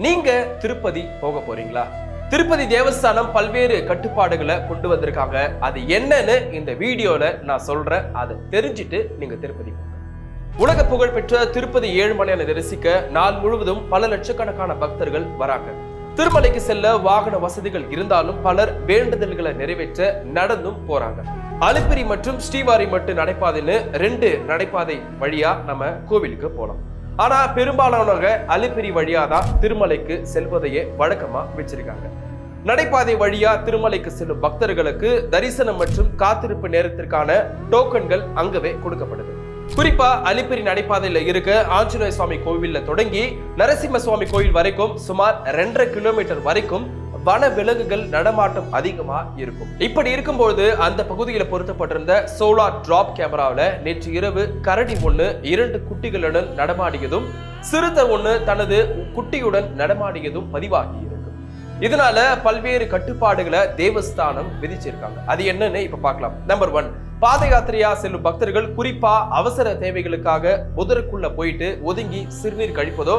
நீங்க திருப்பதி போக போறீங்களா? திருப்பதி தேவஸ்தானம் பல்வேறு கட்டுப்பாடுகளை கொண்டு வந்திருக்காங்க. அது என்னன்னு இந்த வீடியோல நான் சொல்றேன். அதை தெரிஞ்சுட்டு நீங்க திருப்பதி போங்க. உலக புகழ்பெற்ற திருப்பதி ஏழுமலையானை தரிசிக்க நாள் முழுவதும் பல லட்சக்கணக்கான பக்தர்கள் வராங்க. திருமலைக்கு செல்ல வாகன வசதிகள் இருந்தாலும் பலர் வேண்டுதல்களை நிறைவேற்ற நடந்தும் போறாங்க. அலிப்பிரி மற்றும் ஸ்ரீவாரிமட்டு நடைபாதைன்னு 2 நடைபாதை வழியா நம்ம கோவிலுக்கு போலாம். ஆனா பெரும்பாலானவங்க அலிப்பிரி வழியா தான் திருமலைக்கு செல்வதையே வழக்கமா வச்சிருக்காங்க. நடைபாதை வழியா திருமலைக்கு செல்லும் பக்தர்களுக்கு தரிசனம் மற்றும் காத்திருப்பு நேரத்திற்கான டோக்கன்கள் அங்கவே கொடுக்கப்படுது. குறிப்பா அலிப்பிரி நடைபாதையில இருக்க ஆஞ்சநேய சுவாமி கோவில்ல தொடங்கி நரசிம்ம சுவாமி கோவில் வரைக்கும் சுமார் 2.5 கிலோமீட்டர் வரைக்கும் வன விலங்குகள் நடமாட்டம் அதிகமா இருக்கும். இப்படி இருக்கும்போது அந்த பகுதியில் பொருத்தப்பட்டிருந்த சோலார் டிராப் கேமராவில் நேற்று இரவு கரடி ஒண்ணு 2 குட்டிகளுடன் நடமாடியதும் சிறுத்தை ஒண்ணு தனது குட்டியுடன் நடமாடியதும் பதிவாகி இருக்கு. இதனால பல்வேறு கட்டுப்பாடுகளை தேவஸ்தானம் விதிச்சிருக்காங்க. அது என்னன்னு இப்ப பார்க்கலாம். நம்பர் 1, பாத யாத்திரையா செல்லும் பக்தர்கள் குறிப்பா அவசர தேவைகளுக்காக புதருக்குள்ள போயிட்டு ஒதுங்கி சிறுநீர் கழிப்பதோ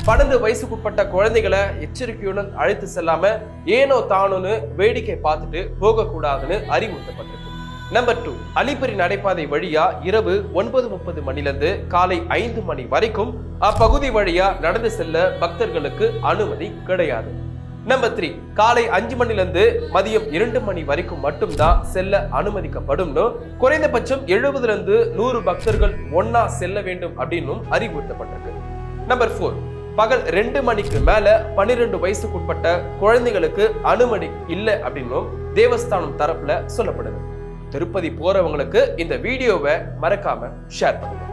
12 வயசுக்குட்பட்ட குழந்தைகளை எச்சரிக்கையுடன் அழைத்து செல்லாம ஏனோ தானோன்னு வேடிக்கை பார்த்துட்டு போகக்கூடாதுன்னு அறிவுறுத்தப்பட்டிருக்கு. நம்பர் 2, அலிப்பிரி நடைபாதை வழியா இரவு 9:30 மணிலிருந்து காலை 5 மணி வரைக்கும் அப்பகுதி வழியா நடந்து செல்ல பக்தர்களுக்கு அனுமதி கிடையாது. நம்பர் 3, காலை 5 மணிலிருந்து மதியம் 2 மணி வரைக்கும் மட்டும்தான் செல்ல அனுமதிக்கப்படும். குறைந்தபட்சம் 70 to 100 பக்தர்கள் ஒன்னா செல்ல வேண்டும் அப்படின்னு அறிவுறுத்தப்பட்டிருக்கு. நம்பர் 4, பகல் 2 மணிக்கு மேல 12 வயசுக்குட்பட்ட குழந்தைகளுக்கு அனுமதி இல்லை அப்படின்னும் தேவஸ்தானம் தரப்புல சொல்லப்படுது. திருப்பதி போறவங்களுக்கு இந்த வீடியோவை மறக்காம ஷேர் பண்ணுங்க.